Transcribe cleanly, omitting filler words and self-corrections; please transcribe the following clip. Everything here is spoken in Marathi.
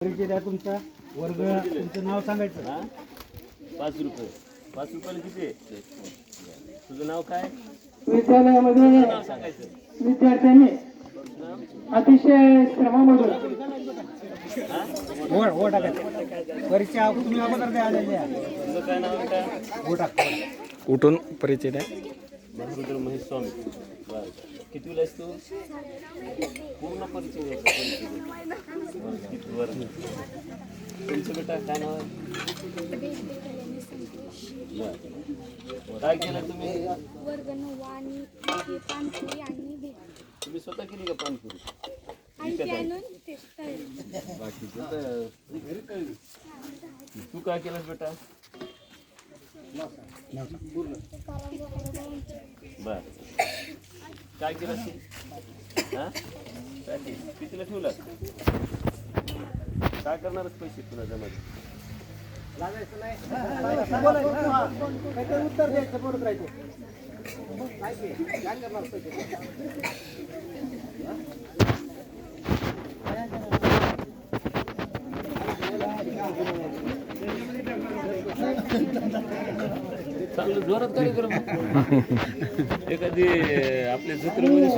परिचय द्या तुमचा, वर्ग, तुमचं नाव सांगायचं. 5 रुपये. 5 रुपयाला किती आहे? तुझं नाव काय? विद्यालयामध्ये नाव सांगायचं. विद्यार्थ्यांनी अतिशय श्रमामधून हो टाकायचं. परीक्षा तुम्ही अगोदर द्या आलेली आहे. तुझं काय नाव काय? हो टाक. उठून परिचय द्या. महारुद्र महेश स्वामी. बरं. कितवीला आहेस तू? पूर्ण परिचय द्यायचा. किती वर्ग? तुमचं बेटा काय नाव आहे? बरं. काय केलं तुम्ही? वर्ग 9 आणि पानपुरी आणि भेट तुम्ही स्वतः केली का पानपुरी? आणि ते आणून ते तळले. बाकीचं तर घरी कळली. तू काय केलंस बेटा? बर. काय केलं तू? हा? कितीला ठेवलं? काय करणारच पैसे तुला जमा? उत्तर द्यायचं, बोलत राहायचं. काय करणार पैसे? चांगलं जोरात कार्यक्रम एखादी आपल्या जत्रेमध्ये